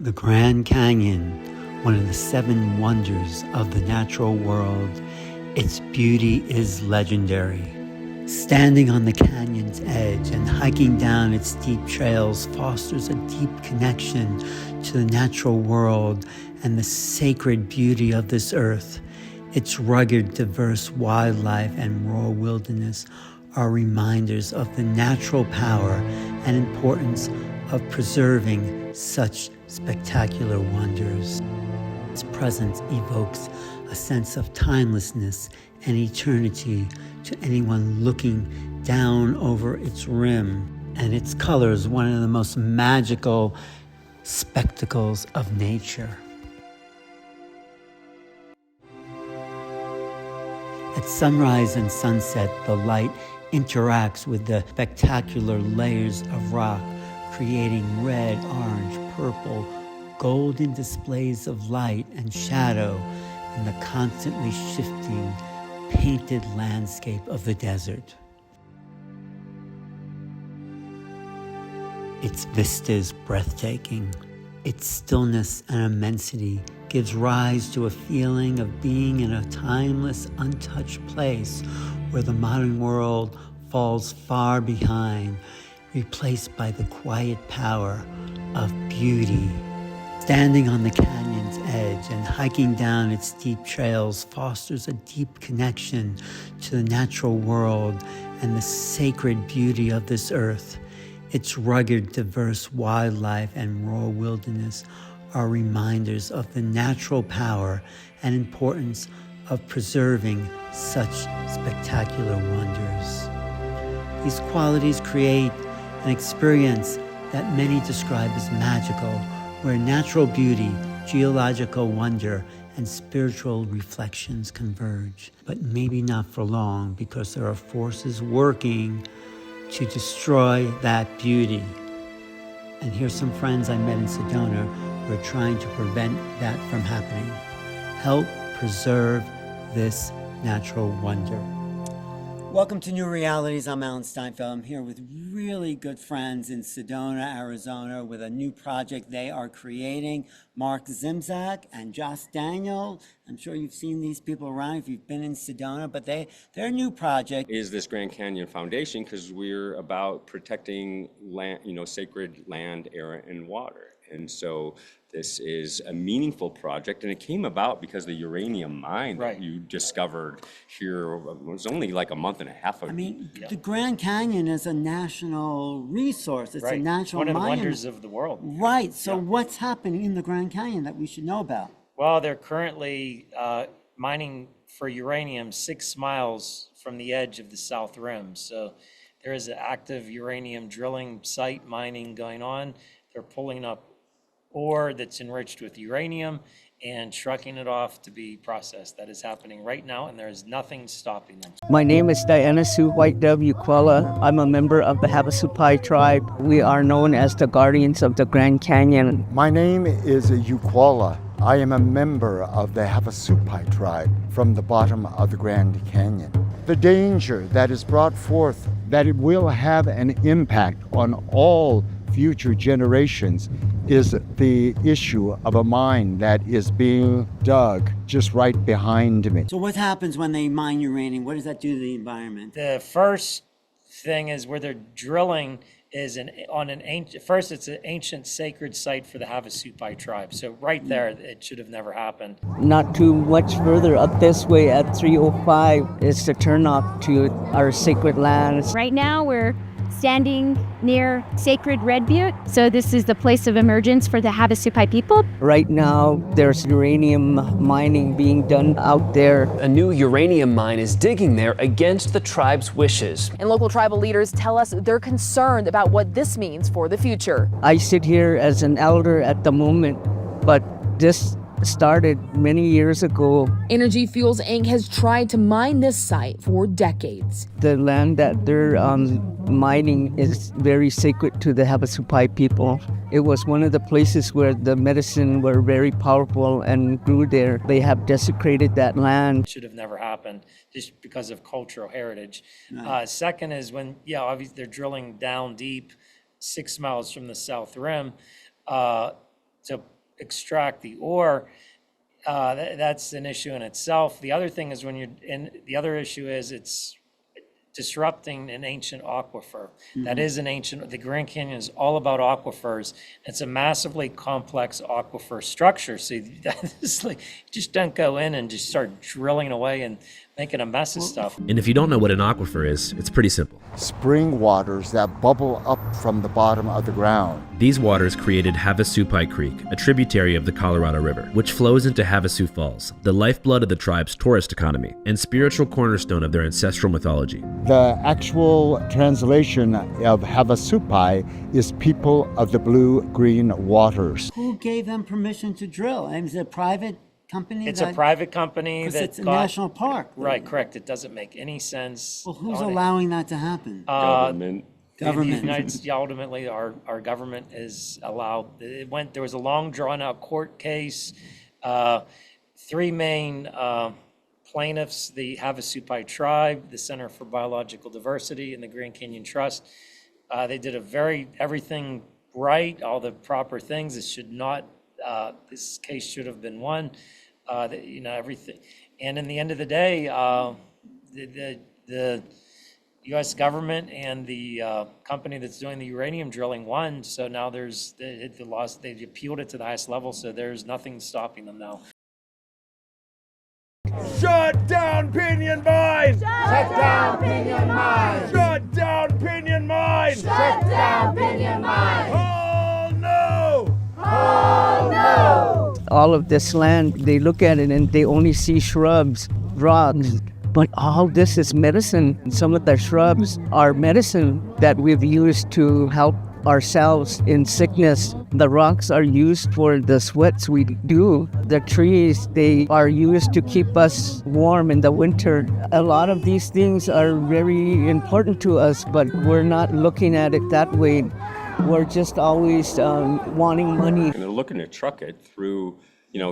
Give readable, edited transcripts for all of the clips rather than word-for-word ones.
The Grand Canyon, one of the 7 wonders of the natural world, its beauty is legendary. Standing on the canyon's edge and hiking down its steep trails fosters a deep connection to the natural world and the sacred beauty of this earth. Its rugged, diverse wildlife and raw wilderness are reminders of the natural power and importance of preserving such spectacular wonders. Its presence evokes a sense of timelessness and eternity to anyone looking down over its rim, and its colors one of the most magical spectacles of nature. At sunrise and sunset, the light interacts with the spectacular layers of rock, creating red, orange, purple, golden displays of light and shadow in the constantly shifting, painted landscape of the desert. Its vista is breathtaking. Its stillness and immensity gives rise to a feeling of being in a timeless, untouched place where the modern world falls far behind, replaced by the quiet power of beauty. Standing on the canyon's edge and hiking down its steep trails fosters a deep connection to the natural world and the sacred beauty of this earth. Its rugged, diverse wildlife and raw wilderness are reminders of the natural power and importance of preserving such spectacular wonders. These qualities create an experience that many describe as magical, where natural beauty, geological wonder, and spiritual reflections converge. But maybe not for long, because there are forces working to destroy that beauty. And here's some friends I met in Sedona who are trying to prevent that from happening. Help preserve this natural wonder. Welcome to New Realities. I'm Alan Steinfeld. I'm here with really good friends in Sedona, Arizona, with a new project they are creating. Mark Zimzak and Josh Daniel. I'm sure you've seen these people around if you've been in Sedona, but their new project is this Grand Canyon Foundation, because we're about protecting land, sacred land, air, and water. And so this is a meaningful project, and it came about because the uranium mine that you discovered here was only like a month and a half ago. I mean, the Grand Canyon is a national resource. It's a natural one of the monument. wonders of the world. Right. So what's happening in the Grand Canyon that we should know about? Well, they're currently mining for uranium 6 miles from the edge of the South Rim. So there is an active uranium drilling site mining going on. They're pulling up ore that's enriched with uranium and trucking it off to be processed. That is happening right now, and there is nothing stopping them. My name is Diana Sue White Dove Uquala. I'm a member of the Havasupai tribe. We are known as the guardians of the Grand Canyon. My name is Uquala. I am a member of the Havasupai tribe from the bottom of the Grand Canyon. The danger that is brought forth, that it will have an impact on all future generations, is the issue of a mine that is being dug just right behind me. So what happens when they mine uranium? What does that do to the environment? The first thing is where they're drilling is first it's an ancient sacred site for the Havasupai tribe. So right there, it should have never happened. Not too much further up this way at 305 is the turnoff to our sacred lands. Right now we're standing near sacred Red Butte. So this is the place of emergence for the Havasupai people. Right now, there's uranium mining being done out there. A new uranium mine is digging there against the tribe's wishes. And local tribal leaders tell us they're concerned about what this means for the future. I sit here as an elder at the moment, but this started many years ago. Energy Fuels Inc. has tried to mine this site for decades. The land that they're mining is very sacred to the Havasupai people. It was one of the places where the medicine were very powerful and grew there. They have desecrated that land. It should have never happened just because of cultural heritage. Right. Second is when, obviously they're drilling down deep 6 miles from the South Rim to extract the ore, that's an issue in itself. The other thing is the other issue is it's disrupting an ancient aquifer. That is the Grand Canyon is all about aquifers. It's a massively complex aquifer structure. So that is like, just don't go in and just start drilling away and making a mess of stuff. And if you don't know what an aquifer is, it's pretty simple. Spring waters that bubble up from the bottom of the ground. These waters created Havasupai Creek, a tributary of the Colorado River, which flows into Havasu Falls, the lifeblood of the tribe's tourist economy and spiritual cornerstone of their ancestral mythology. The actual translation of Havasupai is people of the blue-green waters. Who gave them permission to drill? And is it a private company? It's a private company Because that it's a national park. Right, correct. It doesn't make any sense. Well, who's allowing that to happen? Government. The United States, ultimately, our government is allowed. There was a long drawn-out court case. Three main plaintiffs: the Havasupai tribe, the Center for Biological Diversity, and the Grand Canyon Trust. They did everything right, all the proper things. This case should have been won. Everything. And in the end of the day, the U.S. government and the company that's doing the uranium drilling won. So now they appealed it to the highest level. So there's nothing stopping them now. Shut down Pinion Mine! Shut down Pinion Mine! Shut down Pinion Mine! Shut down Pinion Mine! Oh no! Oh no! All of this land, they look at it and they only see shrubs, rocks. But all this is medicine. Some of the shrubs are medicine that we've used to help ourselves in sickness. The rocks are used for the sweats we do. The trees, they are used to keep us warm in the winter. A lot of these things are very important to us, but we're not looking at it that way. We're just always wanting money. And they're looking to truck it through,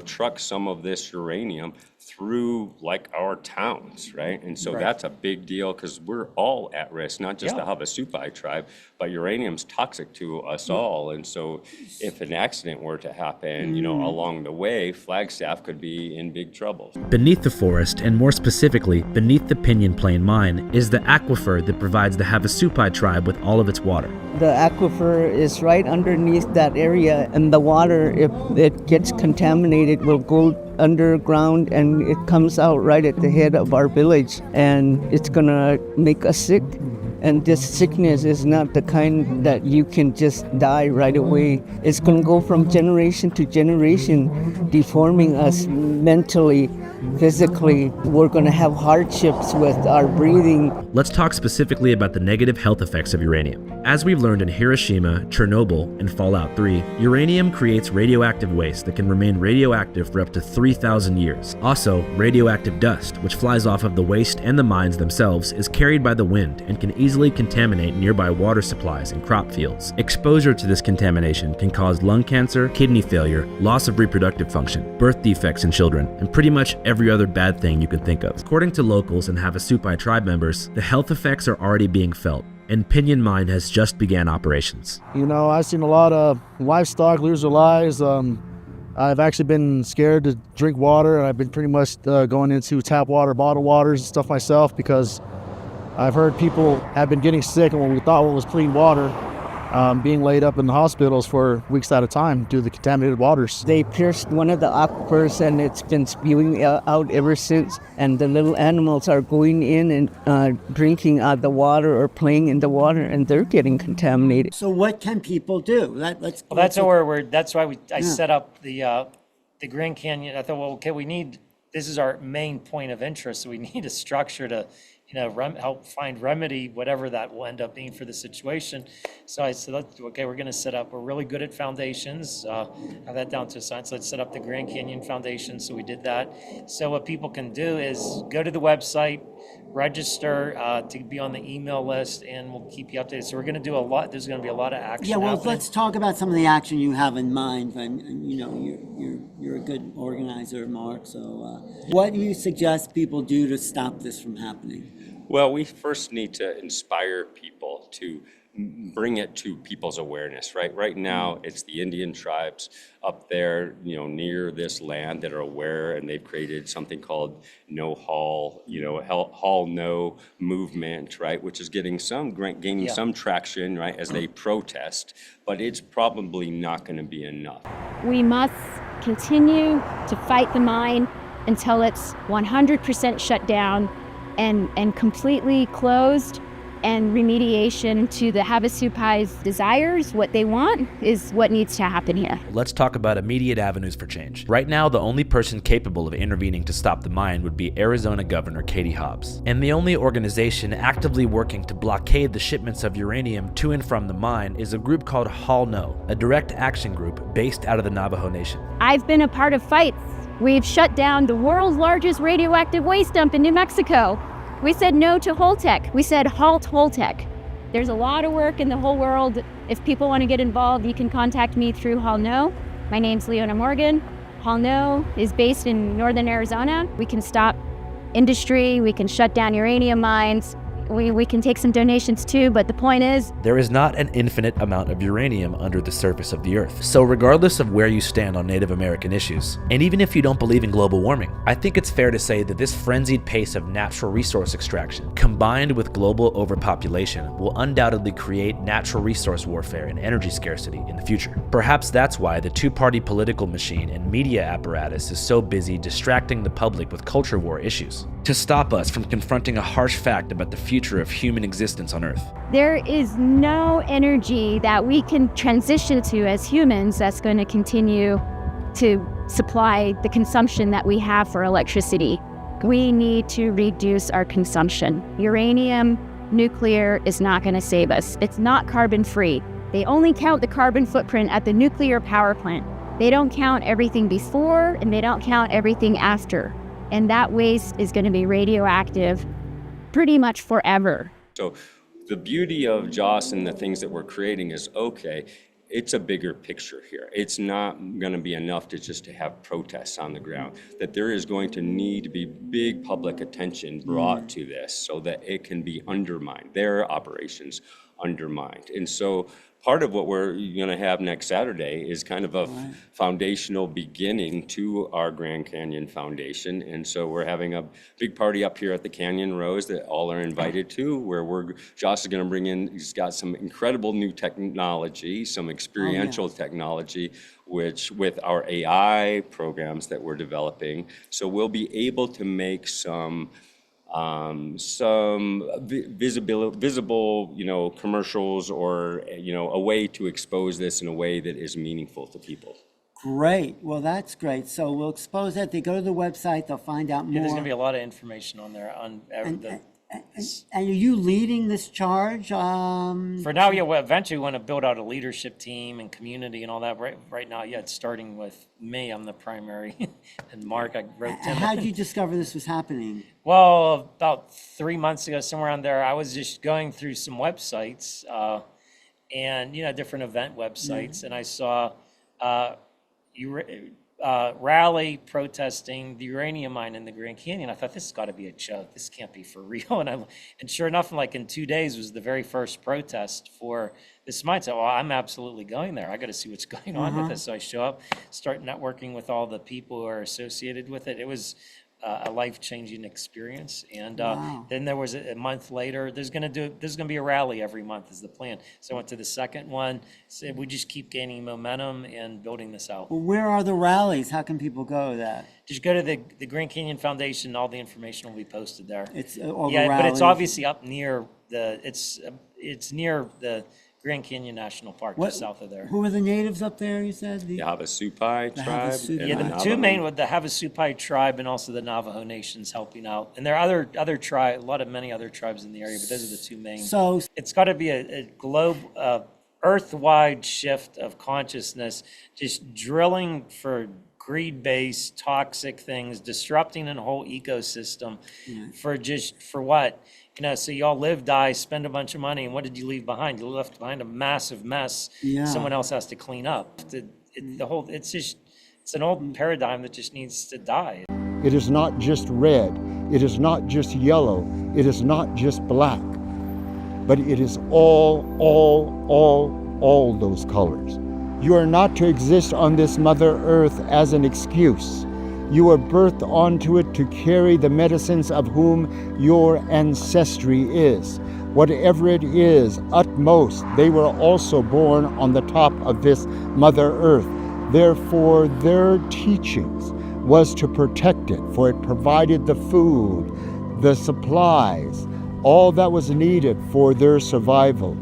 truck some of this uranium through like our towns, right? And so that's a big deal because we're all at risk, not just the Havasupai tribe, but uranium's toxic to us all. And so if an accident were to happen, along the way, Flagstaff could be in big trouble. Beneath the forest, and more specifically, beneath the Pinion Plain mine, is the aquifer that provides the Havasupai tribe with all of its water. The aquifer is right underneath that area, and the water, if it gets contaminated, will go underground and it comes out right at the head of our village, and it's gonna make us sick. And this sickness is not the kind that you can just die right away. It's gonna go from generation to generation, deforming us mentally, physically. We're gonna have hardships with our breathing. Let's talk specifically about the negative health effects of uranium. As we've learned in Hiroshima, Chernobyl, and Fallout 3, uranium creates radioactive waste that can remain radioactive for up to 3,000 years. Also, radioactive dust, which flies off of the waste and the mines themselves, is carried by the wind and can easily contaminate nearby water supplies and crop fields. Exposure to this contamination can cause lung cancer, kidney failure, loss of reproductive function, birth defects in children, and pretty much every other bad thing you can think of. According to locals and Havasupai tribe members, the health effects are already being felt, and Pinion Mine has just began operations. I've seen a lot of livestock lose their lives. I've actually been scared to drink water. I've been pretty much going into tap water, bottled waters and stuff myself because I've heard people have been getting sick and what we thought was clean water, being laid up in the hospitals for weeks at a time due to the contaminated waters. They pierced one of the aquifers and it's been spewing out ever since. And the little animals are going in and drinking out the water or playing in the water, and they're getting contaminated. So what can people do? That's why I set up the Grand Canyon. I thought, this is our main point of interest. So we need a structure to help find remedy, whatever that will end up being for the situation. So I said, we're going to set up, we're really good at foundations, have that down to a science. Let's set up the Grand Canyon Foundation. So we did that. So what people can do is go to the website, register to be on the email list, and we'll keep you updated. So we're going to do a lot. There's going to be a lot of action. Yeah, well, happening. let's talk about some of the action you have in mind. And you're a good organizer, Mark. So what do you suggest people do to stop this from happening? Well, we first need to inspire people to bring it to people's awareness, right? Right now, it's the Indian tribes up there, near this land that are aware, and they've created something called No Hall, Hall No movement, right? Which is gaining some traction, right, as they protest, but it's probably not going to be enough. We must continue to fight the mine until it's 100% shut down and completely closed, and remediation to the Havasupai's desires, what they want, is what needs to happen here. Let's talk about immediate avenues for change. Right now, the only person capable of intervening to stop the mine would be Arizona Governor Katie Hobbs. And the only organization actively working to blockade the shipments of uranium to and from the mine is a group called Hall No, a direct action group based out of the Navajo Nation. I've been a part of fights. We've shut down the world's largest radioactive waste dump in New Mexico. We said no to Holtec. We said halt Holtec. There's a lot of work in the whole world. If people want to get involved, you can contact me through Hall No. My name's Leona Morgan. Hall No is based in northern Arizona. We can stop industry. We can shut down uranium mines. We can take some donations too, but the point is, there is not an infinite amount of uranium under the surface of the Earth. So regardless of where you stand on Native American issues, and even if you don't believe in global warming, I think it's fair to say that this frenzied pace of natural resource extraction, combined with global overpopulation, will undoubtedly create natural resource warfare and energy scarcity in the future. Perhaps that's why the two-party political machine and media apparatus is so busy distracting the public with culture war issues, to stop us from confronting a harsh fact about the future of human existence on Earth. there is no energy that we can transition to as humans that's going to continue to supply the consumption that we have for electricity. We need to reduce our consumption. Uranium, nuclear is not going to save us. It's not carbon free. They only count the carbon footprint at the nuclear power plant. They don't count everything before, and they don't count everything after. And that waste is going to be radioactive pretty much forever. So the beauty of JOS and the things that we're creating is, okay, it's a bigger picture here. It's not going to be enough to have protests on the ground, that there is going to need to be big public attention brought to this so that it can be undermined, their operations undermined. And so part of what we're going to have next Saturday is kind of a foundational beginning to our Grand Canyon Foundation. And so we're having a big party up here at the Canyon Rose that all are invited to, where Josh is going to bring in, he's got some incredible new technology, some experiential technology, which with our AI programs that we're developing. So we'll be able to make some visible, commercials, or, a way to expose this in a way that is meaningful to people. Great. Well, that's great. So we'll expose that. They go to the website, they'll find out more. Yeah, there's going to be a lot of information on there on And are you leading this charge? For now, yeah. Well, eventually, we want to build out a leadership team and community and all that. Right now, yeah, it's starting with me. I'm the primary, and Mark. I wrote. How did you discover this was happening? Well, about 3 months ago, somewhere around there, I was just going through some websites, and different event websites, and I saw rally protesting the uranium mine in the Grand Canyon. I thought, this has got to be a joke. This can't be for real. And sure enough, in 2 days was the very first protest for this mine. So, well, I'm absolutely going there. I got to see what's going on with this. So I show up, start networking with all the people who are associated with it. It was a life-changing experience. And then there was a month later, there's going to be a rally every month is the plan. So I went to the second one, said we just keep gaining momentum and building this out. Well, where are the rallies? How can people go to that? Just go to the Grand Canyon Foundation. All the information will be posted there. It's all the rallies. But it's obviously up near it's near the Grand Canyon National Park, just south of there. Who are the natives up there, you said? The Havasupai tribe. The two main, with the Havasupai tribe and also the Navajo Nations helping out. And there are other tribes, many other tribes in the area, but those are the two main. So it's got to be a earth-wide shift of consciousness, just drilling for greed-based toxic things, disrupting a whole ecosystem for what? So you all live, die, spend a bunch of money, and what did you leave behind? You left behind a massive mess someone else has to clean up. It's an old paradigm that just needs to die. It is not just red. It is not just yellow. It is not just black. but it is all those colors. You are not to exist on this Mother Earth as an excuse. You are birthed onto it to carry the medicines of whom your ancestry is. Whatever it is, utmost, they were also born on the top of this Mother Earth. Therefore, their teachings was to protect it, for it provided the food, the supplies, all that was needed for their survival.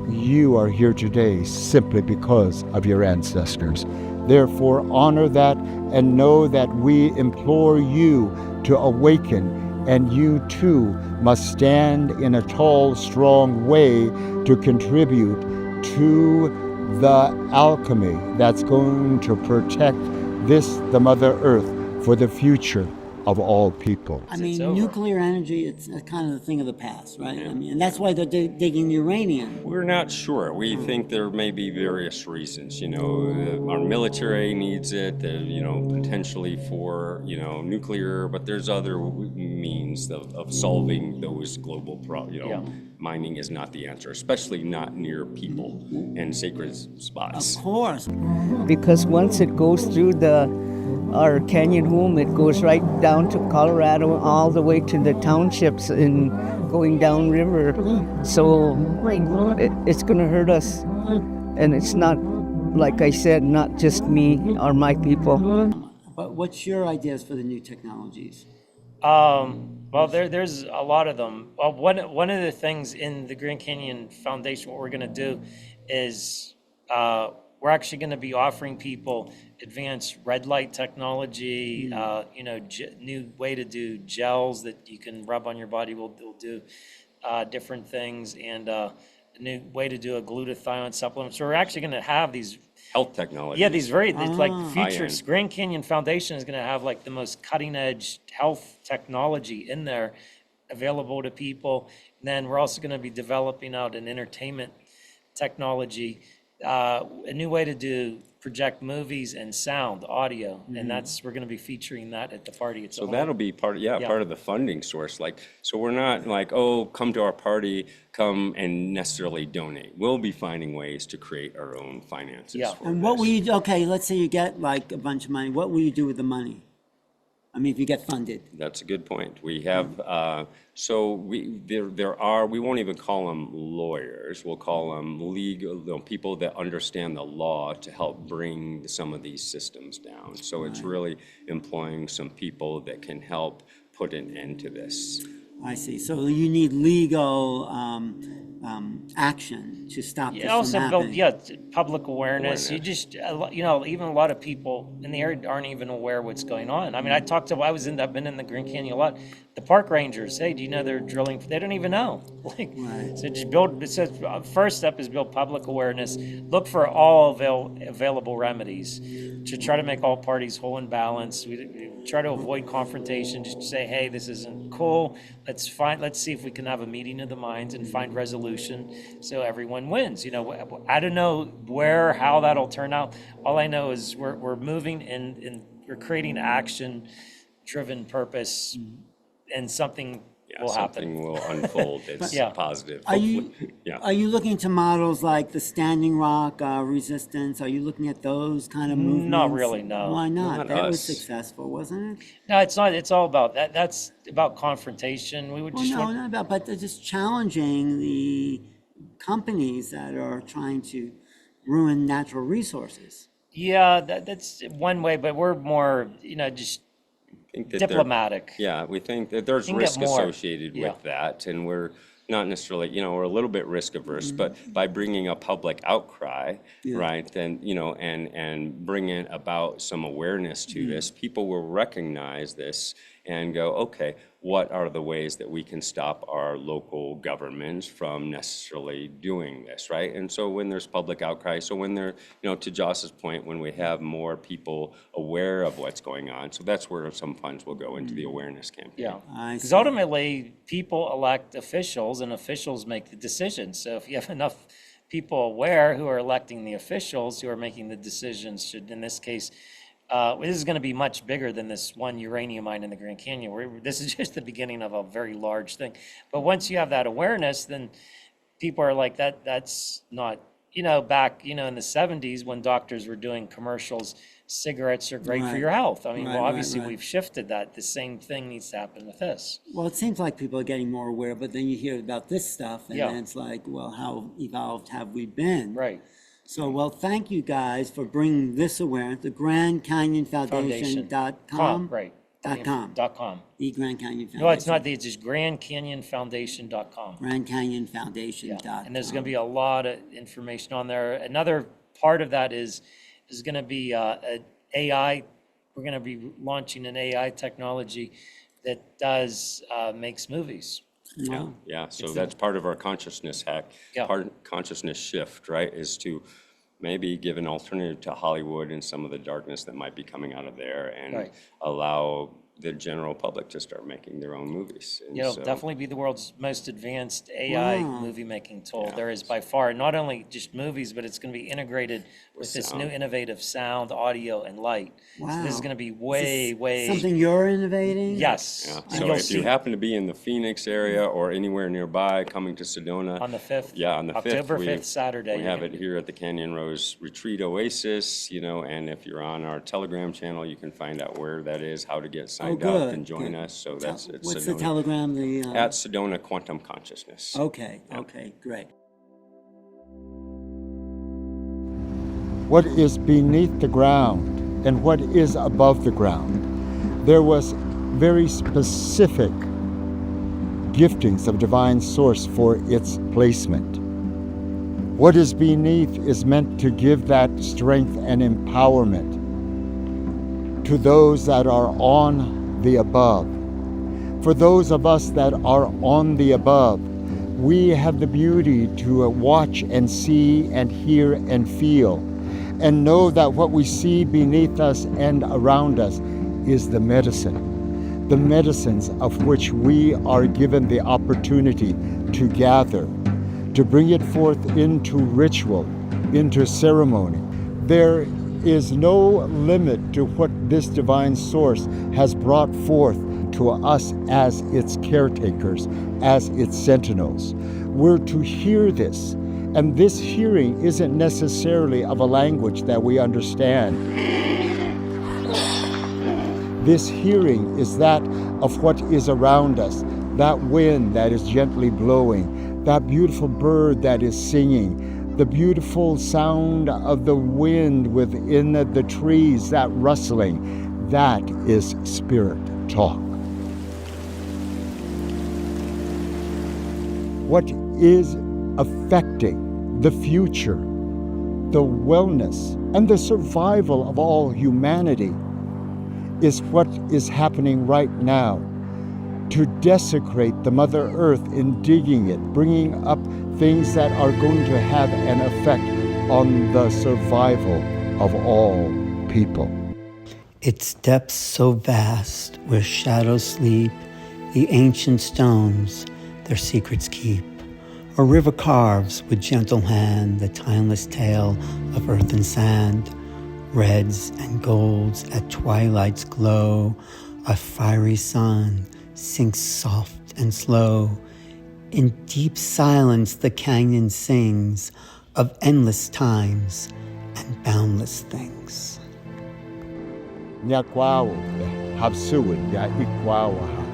You are here today simply because of your ancestors. Therefore, honor that and know that we implore you to awaken, and you too must stand in a tall, strong way to contribute to the alchemy that's going to protect this, the Mother Earth, for the future of all people. I mean, nuclear energy, it's kind of the thing of the past, right? I mean, and that's why they're digging uranium. We're not sure. We think there may be various reasons. Our military needs it, potentially for, nuclear, but there's other means of solving those global problems. Mining is not the answer, especially not near people and sacred spots. Of course. Because once it goes through our canyon home, it goes right down to Colorado, all the way to the townships and going downriver. So it's going to hurt us. And it's not, like I said, not just me or my people. But what's your ideas for the new technologies? Well, there's a lot of them. Well, one of the things in the Grand Canyon Foundation, what we're going to do is we're actually going to be offering people advanced red light technology, new way to do gels that you can rub on your body will do different things, and a new way to do a glutathione supplement. So we're actually going to have these health technology. Yeah, these like futures. Grand Canyon Foundation is going to have like the most cutting edge health technology in there available to people. And then we're also going to be developing out an entertainment technology, a new way to project movies and sound, audio, and we're going to be featuring that at the party itself. So that'll be part of the funding source. So we're not like, come to our party, come and necessarily donate. We'll be finding ways to create our own finances. Yeah. And what will you do? Okay, let's say you get like a bunch of money. What will you do with the money? I mean, if you get funded. That's a good point. We have, we won't even call them lawyers. We'll call them legal, people that understand the law to help bring some of these systems down. So it's really employing some people that can help put an end to this. I see. So you need legal action to stop this from happening. Public awareness. You just, even a lot of people in the area aren't even aware what's going on. I mean, I've been in the Grand Canyon a lot. The park rangers, hey, do you know they're drilling? They don't even know. So just first step is build public awareness. Look for all available remedies to try to make all parties whole and balanced. We try to avoid confrontation. Just say, hey, this isn't cool. Let's see if we can have a meeting of the minds and find resolution so everyone wins. I don't know how that'll turn out. All I know is we're moving and we're creating action-driven purpose, and something will happen. Something will unfold. It's positive. Are you looking to models like the Standing Rock resistance? Are you looking at those kind of movements? Not really, no. Why not? That was successful, wasn't it? No, it's not. It's all about that. That's about confrontation. We would but they're just challenging the companies that are trying to ruin natural resources. Yeah, that's one way, but we're more, just diplomatic. We think that there's risk associated with that, and we're not necessarily, we're a little bit risk averse, but by bringing a public outcry, right, then, and bringing about some awareness to this, people will recognize this and go, okay, what are the ways that we can stop our local governments from necessarily doing this, right? And so when there's public outcry, so when they're, to Joss's point, when we have more people aware of what's going on, so that's where some funds will go into the awareness campaign. Yeah, because ultimately people elect officials and officials make the decisions. So if you have enough people aware who are electing the officials who are making the decisions, should, in this case, this is going to be much bigger than this one uranium mine in the Grand Canyon. This is just the beginning of a very large thing. But once you have that awareness, then people are like, that's not, back, in the 70s when doctors were doing commercials, cigarettes are great for your health. I mean, Right, well, right, obviously right. we've shifted that. The same thing needs to happen with this. Well, it seems like people are getting more aware, but then you hear about this stuff, and Yeah. then it's like, well, how evolved have we been? Right. So, well, thank you guys for bringing this awareness. The Grand Canyon Foundation.com. Right. .com. .com. The Grand Canyon Foundation. No, it's not. It's just GrandCanyonFoundation.com. GrandCanyonFoundation.com. Yeah. And there's going to be a lot of information on there. Another part of that is going to be an AI. We're going to be launching an AI technology that makes movies. Wow. Yeah, so that's part of our consciousness hack, consciousness shift, right? Is to maybe give an alternative to Hollywood and some of the darkness that might be coming out of there, and allow the general public to start making their own movies. And It'll so, definitely be the world's most advanced AI movie making tool. There is by far, not only just movies, but it's going to be integrated with this new innovative sound, audio, and light. Wow. So this is going to be way something you're innovating? Yes. yeah. And So you'll if you see happen to be in the Phoenix area or anywhere nearby, coming to Sedona, on the 5th. yeah, on the 5th, October 5th, Saturday. we have it here at the Canyon Rose Retreat Oasis, and if you're on our Telegram channel, you can find out where that is, how to get signed up good, and join good. us. So it's What's Sedona. the Telegram? At Sedona Quantum Consciousness. Okay, okay, great. What is beneath the ground and what is above the ground. There was very specific giftings of divine source for its placement. What is beneath is meant to give that strength and empowerment to those that are on the above. For those of us that are on the above, we have the beauty to watch and see and hear and feel, and know that what we see beneath us and around us is the medicines of which we are given the opportunity to gather, to bring it forth into ritual, into ceremony. There is no limit to what this divine source has brought forth to us as its caretakers, as its sentinels. We're to hear this, and this hearing isn't necessarily of a language that we understand. This hearing is that of what is around us, that wind that is gently blowing, that beautiful bird that is singing, the beautiful sound of the wind within the trees, that rustling, that is spirit talk. What is affecting the future, the wellness, and the survival of all humanity is what is happening right now, to desecrate the Mother Earth in digging it, bringing up things that are going to have an effect on the survival of all people. Its depths so vast, where shadows sleep, the ancient stones their secrets keep. A river carves with gentle hand the timeless tale of earth and sand. Reds and golds at twilight's glow, a fiery sun sinks soft and slow. In deep silence the canyon sings of endless times and boundless things. Nyakwawo, habsuwin ya ikwawa.